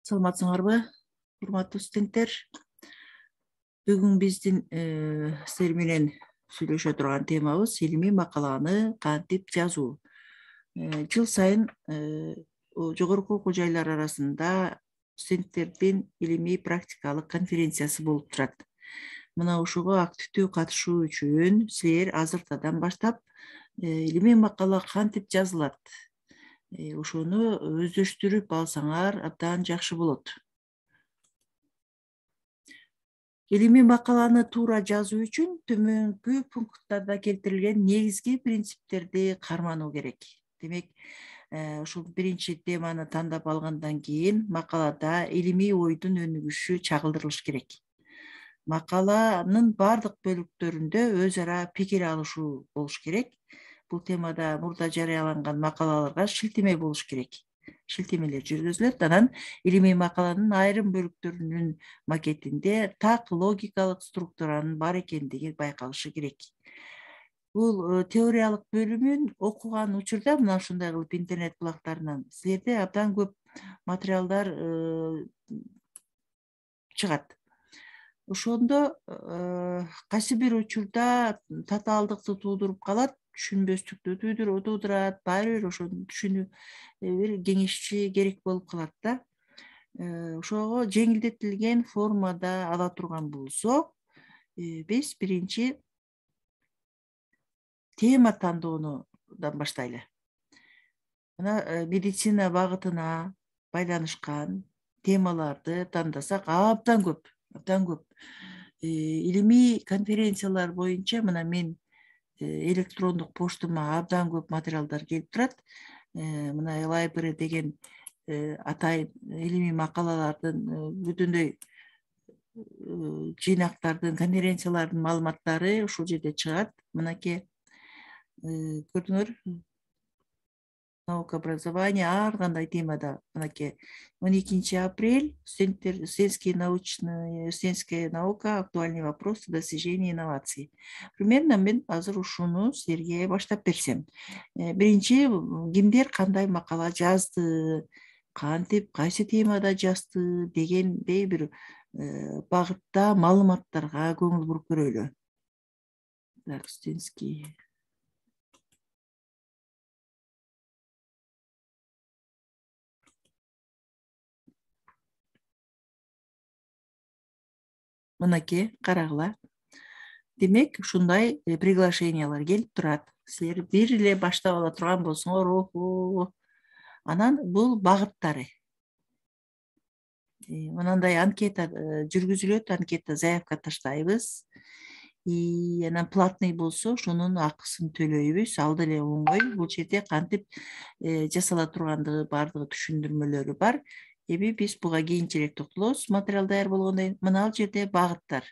Саламатсыңарбы, урматтуу студенттер? Бүгүн биздин силер менен сүйлөшө турган темабыз илимий макаланы кантип жазуу. Жыл сайын жогорку окуу жайлар арасында студенттердин илимий практикалык конференциясы болуп турат. Мына ушуга активдүү катышуу үчүн силер азыртадан баштап илимий макала кантип жазылат, ошону өздөштүрүп алсаңар абдан жакшы болот. Илимий макаланы туура жазуу үчүн төмөнкү пункттарда келтирилген негизги принциптерди кармануу керек. Демек, ушул биринчи теманы тандап алгандан кийин макалада илимий ойдун өнүгүшү чагылдырылыш керек. Макаланын бардык бөлүктөрүндө өз ара пикир алышуу болуш керек. Бул темада мурда жарыяланган макалаларга шилтеме болуш керек. Шилтемелер жүргүзүлөт. Анан илимий макаланын айрым бөлүктөрүнүн макетинде так логикалык структуранын бар экендиги байкалышы керек. Бул теориялык бөлүмүн окуган учурда мына ушундай кылып интернет булактарынан силерде абдан көп материалдар чыгат. Ошондо кайсы бир учурда татаалдыкты туудуруп калат, түшүнбөстүктү туудурат, баары бир ошону түшүнүү бир кеңешчи керек болуп калат да. Ошого жеңилдетилген формада ала турган болсок, биз биринчи тема тандоодан баштайлы. Мына медицина багытына байланышкан темаларды тандасак абдан көп. Илимий конференциялар боюнча мына мен электрондук поштама абдан көп материалдар келип турат. Мына library деген атайын илимий макалалардын бүтүндөй жыйнактардын, конференциялардын маалыматтары ушул жерде чыгат. Мынакей көрдүңөр, наука образования ар кандай темада. Мынакей 12 апрель студентская наука, актуальные вопросы достижения инноваций. Примерно мен азыр ушуну силерге баштап берсем. Биринчи, кимдер кандай макала жазды, кантип, кайсы темада жазды дегендей бир багытта маалыматтарга көңүл буруп көрөлү. Так, студентский. Мынакей, карагыла. Демек, ушундай приглашениялар келип турат. Силер бир эле баштап ала турган болсоңор, анан бул багыттары. Мынандай анкета жүргүзүлөт, анкета заявка таштайбыз. Анан платный болсо, ошонун акысын төлөйбүз. Ал деле оңой. Бул жерде кантип жасала тургандыгы бардыгы түшүндүрмөлөрү бар. Эми биз буга кийинчерээк токтолобуз. Материал даяр болгондон кийин мына ал жерде багыттар,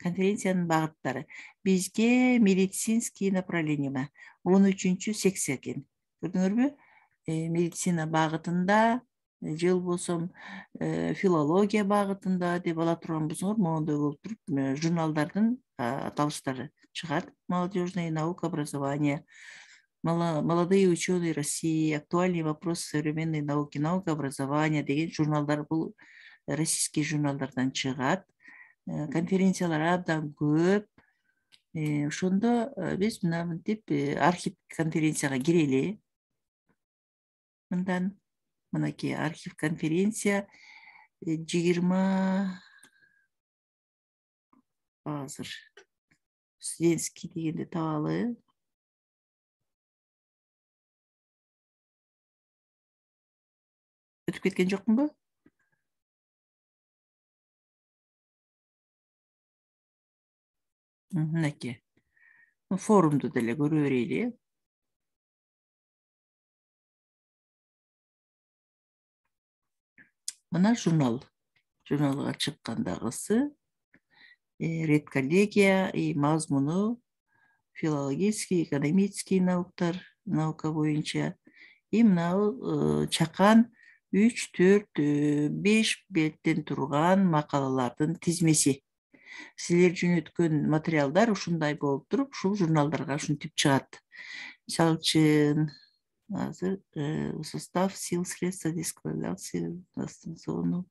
конференциянын багыттары. Бизге медицинский направление 13-чү секция экен. Көрдүңөрбү? Медицина багытында, же болбосо филология багытында деп ала турган болсоңор, моундай болуп туруп, журналдардын аталыштары чыгат. Молодежная наука, образование, молодые ученые России, актуальные вопросы современной науки, наука, образование деген журналдар, бул российский журналдардан чыгат. Конференциялар абдан көп. Ошондо биз мынтип архив конференцияга кирели. Мындан мынакей архив конференция 20 азыр студентский дегенде табалы. Өтүп кеткен жокмунбу? Мынакей. Форумду деле көрө берели. Мына журналга чыккандагысы. Редколлегия и мазмуну филологический, экономический наука боюнча. И мына чакан 3, 4, 5 беттен турган макалалардын тизмеси. Силер жөнөткөн материалдар ушундай болуп туруп, ушул журналдарга ушинтип чыгат. Мисалы үчүн азыр состав сил, средства дисквалификации, зону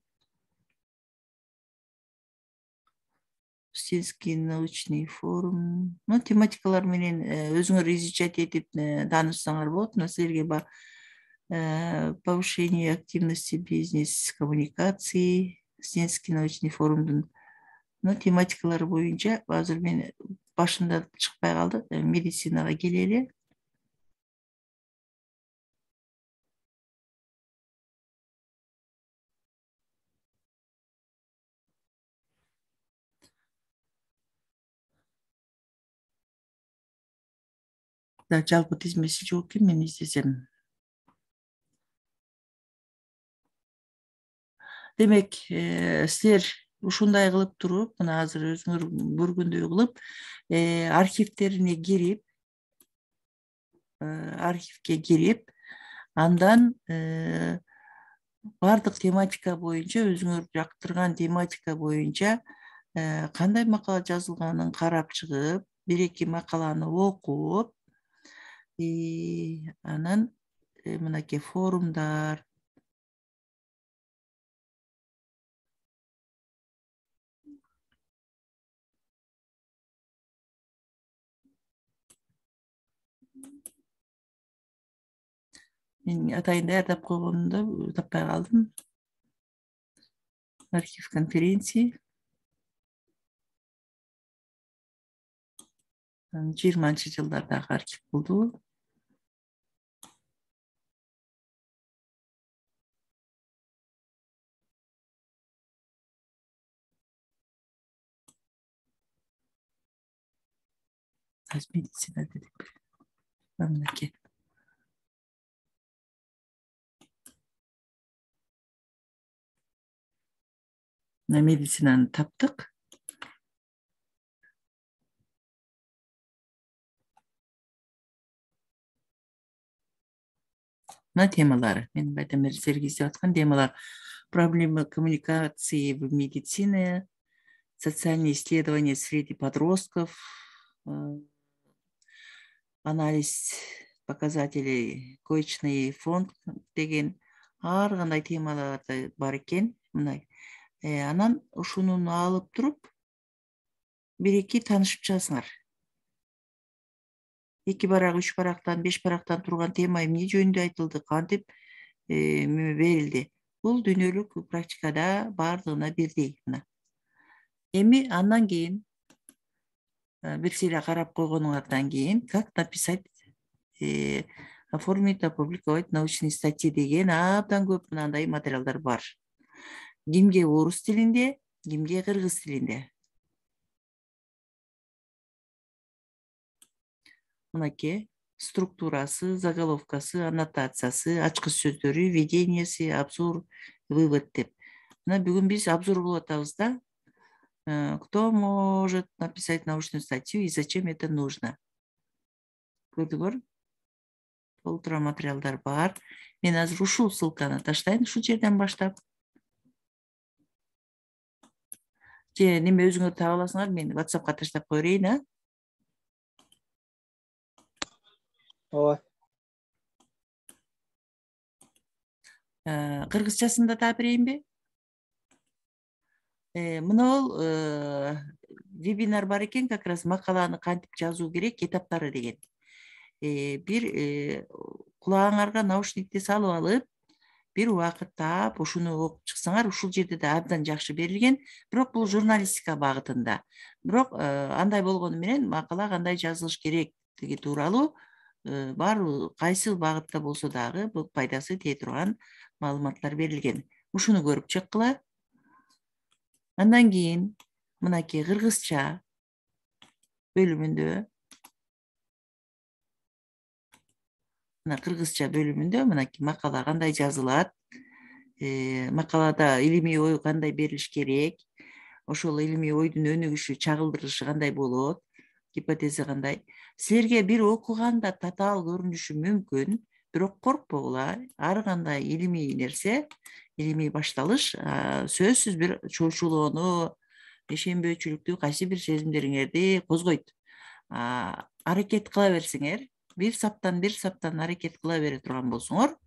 Стенский научный форум. Тематикалар менен өзүңөр изучать этип таанышсаңар болот. Мына силерге повышение активности бизнес коммуникации, Стенский научный форумдун тематикалары боюнча азыр мен башында чыкпай калды, медицинага келели. Жалпы тизмеси жок экен, мен издесем. Демек, силер ушундай кылып туруп, мына азыр өзүңөр көргөндөй кылып, архивтерине кирип, архивке кирип, андан бардык тематика боюнча, өзүңөр жактырган тематика боюнча кандай макала жазылганын карап чыгып, бир эки макаланы окуп, анан мынакей форумдар, мен атайын даярдап койгонумда таппай калдым. Архив конференции 20-жылдардагы архив болду. Медицина дедик. Мынакей. Медицинаны таптык. Мына темалары, менин байтан бери силерге издеп аткан темалар: проблемы коммуникации в медицине, социальные исследования среди подростков, анализ показателей коечный фонд деген ар кандай темалар бар экен. Мына анан ушунун алып туруп бир эки таанышып чыгасыңар. 2 барак, 3 барактан, 5 барактан турган тема эмне жөнүндө айтылды, кантип берилди. Бул дүйнөлүк практикада бардыгына бирдей. Эми андан кийин бир сире карап койгонуңардан кийин как написать, оформить, опубликовать научные статьи деген абдан көп мынандай материалдар бар. Кимге орус тилинде, кимге кыргыз тилинде. Мынакей структурасы, заголовкасы, аннотациясы, ачкыч сөздөрү, введениясы, обзор, вывод деп. Мына бүгүн биз обзор болуп атабыз да. Кто может написать научную статью и зачем это нужно? Көрдүңөр? Толтура материалдар бар. Мен азыр ушул ссылканы таштайын, ушул жерден баштап. Же неме өзүңөр таба аласыңар, мен WhatsAppка таштап кое берейин, Ооба. Кыргызчасын да таап берейинби? Мына ол вебинар бар экен, как раз макаланы кантип жазуу керек, этаптары деген. Бир кулагыңарга наушникти салып алып, бир убакыт таап, ушуну окуп чыксаңар, ушул жерде да абдан жакшы берилген. Бирок бул журналистика багытында. Бирок андай болгону менен макала кандай жазылыш керектиги тууралуу бар кайсы багытта болсо дагы бул пайдасы тие турган маалыматтар берилген. Ушуну көрүп чыккыла. Андан кийин мынакей кыргызча бөлүмүндө, мынакей макала кандай жазылат, макалада илимий ой кандай берилиш керек, ошол илимий ойдун өнүгүшү, чагылдырышы кандай болот, гипотеза кандай. Силерге бир окуганда татаал көрүнүшү мүмкүн, бирок коркпогула. Ар кандай илимий нерсе, илимий башталыш сөзсүз бир чочулоону, ишенбөөчүлүктү, кайсы бир сезимдериңерди козгойт. Аракет кыла берсеңер, бир саптан аракет кыла бере турган болсоңор,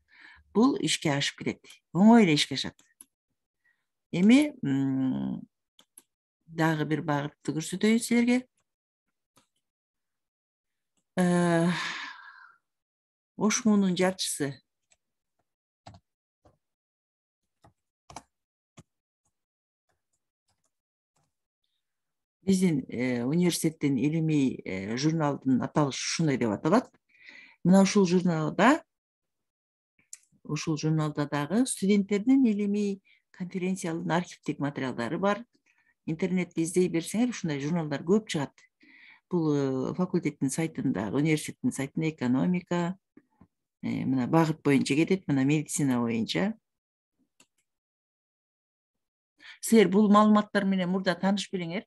бул ишке ашып кетет. Оңой эле ишке ашат. Эми дагы бир багытты көрсөтөйүн силерге. Ош муунун жарчысы. Биздин университеттин илимий журналдын аталышы ушундай деп аталат. Мына ушул журналда дагы студенттердин илимий конференциялардын архивдик материалдары бар. Интернетте издей берсеңер ушундай журналдар көп чыгат. Бул факультеттин сайтында, университеттин сайтында экономика, мына багыт боюнча кетет, мына медицина боюнча. Силер бул маалыматтар менен мурда тааныш белеңер.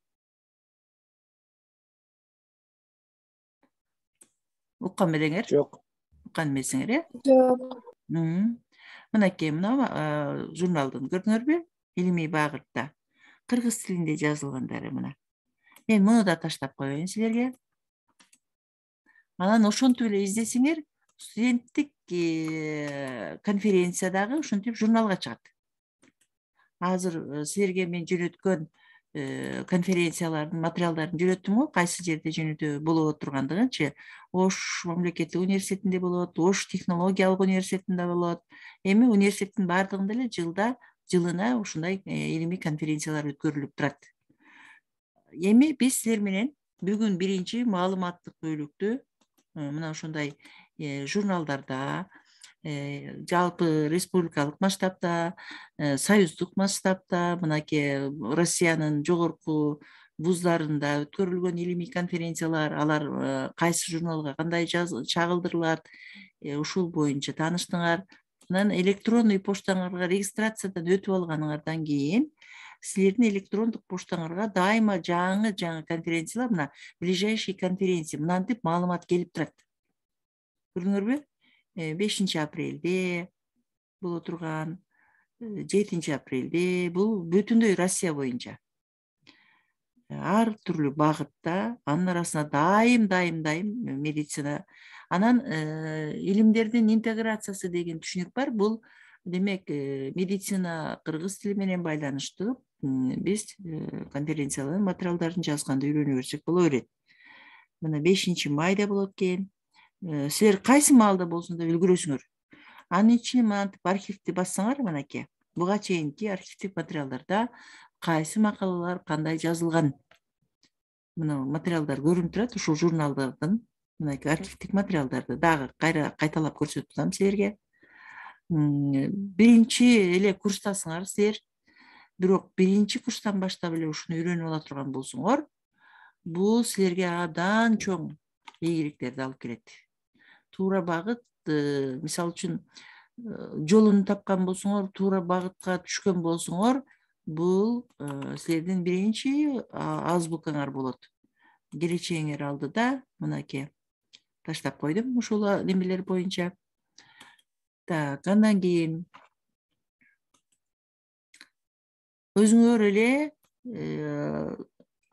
Уккан белеңер? Жок. Уккан эмесиңер, э? Жок. Мынакей мына журналдын көрдүңөрбү? Илимий багытта кыргыз тилинде жазылгандары мына. Мен муну да таштап коеюн силерге. Анан ошентип эле издесеңер, студенттик конференциядагы ошентип журналга чыгат. Азыр силерге мен жөнөткөн конференциялардын материалдарын жөнөттүм го, кайсы жерде жөнөтүү болуп тургандыгынчы. Ош мамлекеттик университетинде болот, Ош технологиялык университетинде болот. Эми университеттин баардыгында эле жылына ушундай илимий конференциялар өткөрүлүп турат. Эми биз силер менен бүгүн биринчи маалыматтык бөлүктү мына ошондой журналдарда, жалпы республикалык масштабта, союздук масштабта, мынакей Россиянын жогорку вуздарында өткөрүлгөн илимий конференциялар, алар кайсы журналга кандай чагылдырылат, ушул боюнча тааныштыңар. Анан электронный поштаңарга регистрациядан өтүп алганыңардан кийин силердин электрондук поштаңарга дайыма жаңы конференциялар, мына ближайший конференция мынантип маалымат келип турат. Көрдүңөрбү? 5 апрелде боло турган, 7 апрелде, бул бүтүндөй Россия боюнча. Ар түрлүү багытта, анын арасында дайым медицина. Анан илимдердин интеграциясы деген түшүнүк бар. Бул демек медицина кыргыз тили менен байланыштуу. Биз конференциялардын материалдарын жазганда үйрөнө берсек боло берет. Мына 5 майда болот экен. Силер кайсы маалда болсун да үлгүрөсүңөр. Анын ичине мынантип архивди бассаңар, мынакей буга чейинки архивдик материалдарда кайсы макалалар кандай жазылган. Мына материалдар көрүнүп турат, ушул журналдардын мынакей архивдик материалдарды дагы кайталап көрсөтүп атам силерге. Биринчи эле курстасыңар силер. Бирок биринчи курстан баштап эле ушуну үйрөнүп ала турган болсоңор, бул силерге абдан чоң ийгиликтерди алып келет. Туура багыт, мисалы үчүн жолун тапкан болсоңор, туура багытка түшкөн болсоңор, бул силердин биринчи азбукаңар болот. Келечегиңер алдыда мынакей таштап койдум ушул немелер боюнча. Так, андан кийин өзүңөр эле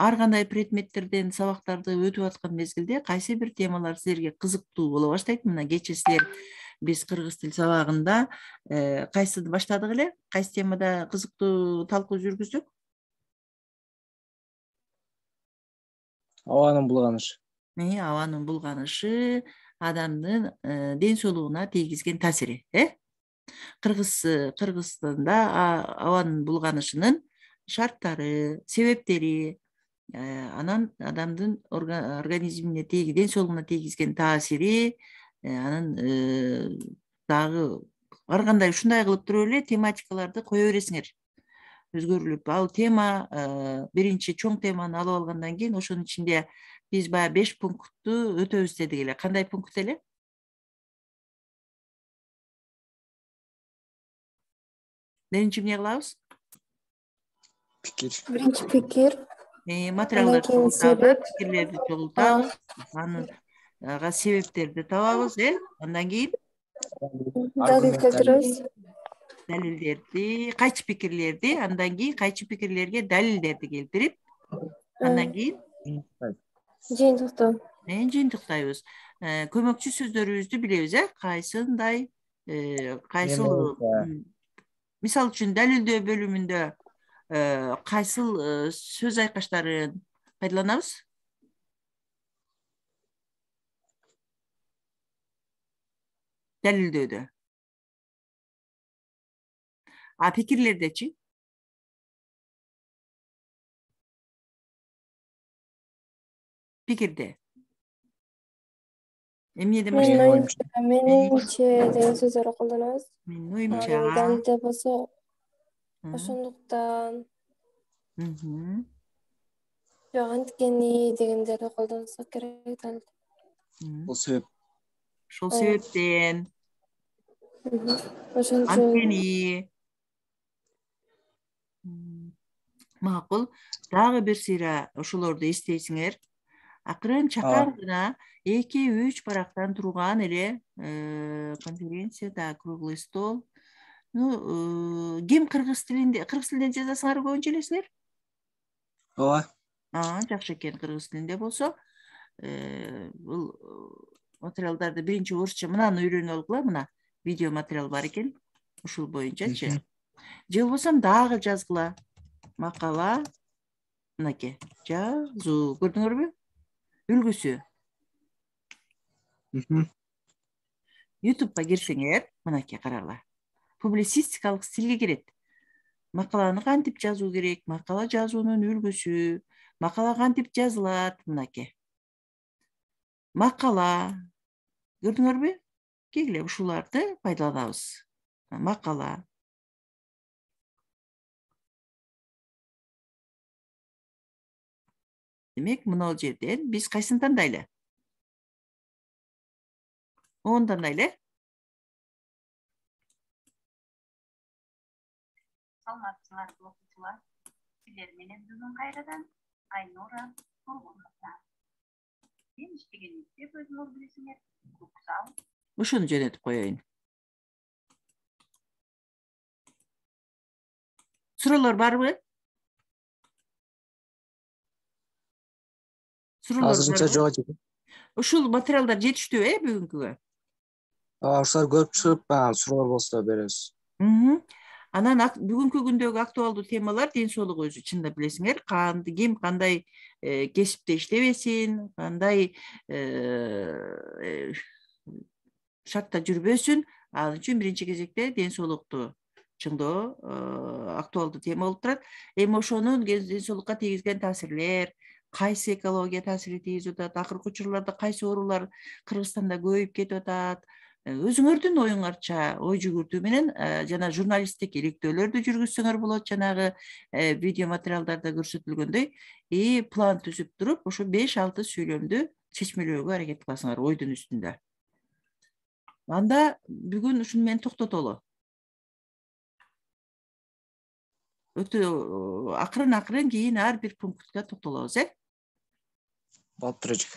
ар кандай предметтерден сабактарды өтүп аткан мезгилде кайсы бир темалар силерге кызыктуу боло баштайт. Мына кечээ силер биз кыргыз тил сабагында кайсыды баштадык эле? Кайсы темада кызыктуу талкуу жүргүздүк? Абанын булганышы. Абанын булганышы адамдын ден соолугуна тийгизген таасири, Кыргызстанда абанын булганышынын шарттары, себептери, анан адамдын организмине ден соолугуна тийгизген таасири, анан дагы ар кандай ушундай кылып туруп эле тематикаларды кое бересиңер. Өзгөрүлүп, ал тема биринчи чоң теманы алып алгандан кийин ошонун ичинде биз баягы 5 пунктту өтөбүз дедик эле. Кандай пункт эле? Биринчи эмне кылабыз? Пикир. Биринчи пикир. Материалдарды чогултабыз, пикирлерди чогултабыз, анын себептерди табабыз, андан кийин Далил келтиребиз. Далилдерди, кайчы пикирлерди, андан кийин кайчы пикирлерге далилдерди келтирип, андан кийин жыйынтыктоо. Жыйынтыктайбыз. Көмөкчү сөздөрүбүздү билебиз, кайсыл, мисалы үчүн далилдөө бөлүмүндө кайсыл сөз айкаштарын пайдаланабыз? Далилдөөдө. Пикирлердечи? Пикирде. Эмнеден Менин баштап? оюмча, менимче деген сөздөрдү колдонобуз. Менин оюмча. Далилде болсо ошондуктан жок анткени дегендерди колдонсок керек далилде. Бул себеп. Ошол себептен. Ошон үчүн Анткени. Макул. Дагы бир сыйра ошолорду эстейсиңер. Акырын чакан гана 2-3 барактан турган эле конференцияда круглый стол. Ким кыргыз тилинде жазасыңар көбүнчө элесиңер? Ооба. Жакшы экен, кыргыз тилинде болсо. Бул материалдарды биринчи орусча мынаны үйрөнүп алгыла, мына видео материал бар экен. Ушул боюнчачы. Же болбосо дагы жазгыла. Макала, мынакей, жазуу, көрдүңөрбү? Үлгүсү. YouTube'га кирсеңер, мынакей карагыла. Публицистикалык стилге кирет. Макаланы кантип жазуу керек, макала жазуунун үлгүсү, макала кантип жазылат, мынакей. Макала, көрдүңөрбү? Кегиле ушуларды пайдаланабыз. Макала. Демек, мына жерден биз кайсын тандайлы? Onu tandайлы. Саламатсыңар, окуучулар. Силер менен бүгүн кайрадан Айнура Тургунова. Мен иштеген мектеп өзүңөр билесиңер, Көксал. Ушуну жөнөтүп коеюн. Суроолор барбы? Азырынча жок экен. Ушул материалдар жетиштүү, бүгүнкүгө? Ушулар көрүп чыгып, суроолор болсо беребиз. Анан бүгүнкү күндөгү актуалдуу темалар ден соолук өзү, чындап билесиңер, ким кандай кесипте иштебесин, кандай шартта жүрбөсүн, ал үчүн биринчи кезекте ден соолукту чыңдоо актуалдуу тема болуп турат. Эми ошонун ден соолукка тийгизген таасирлер, кайсы экология таасирин тийгизип атат, акыркы учурларда кайсы оорулар Кыргызстанда көбөйүп кетип атат, өзүңөрдүн оюңарча ой жүгүртүү менен жана журналисттик иликтөөлөрдү жүргүзсөңөр болот, жанагы видео материалдарда көрсөтүлгөндөй, план түзүп туруп, ошо 5-6 сөйлөмдү чечмелөөгө аракет кыласыңар ойдун үстүндө. Анда бүгүн ушуну менен токтотолу. Өтө акырын кийин ар бир пунктка токтолобуз, Болуп турачык.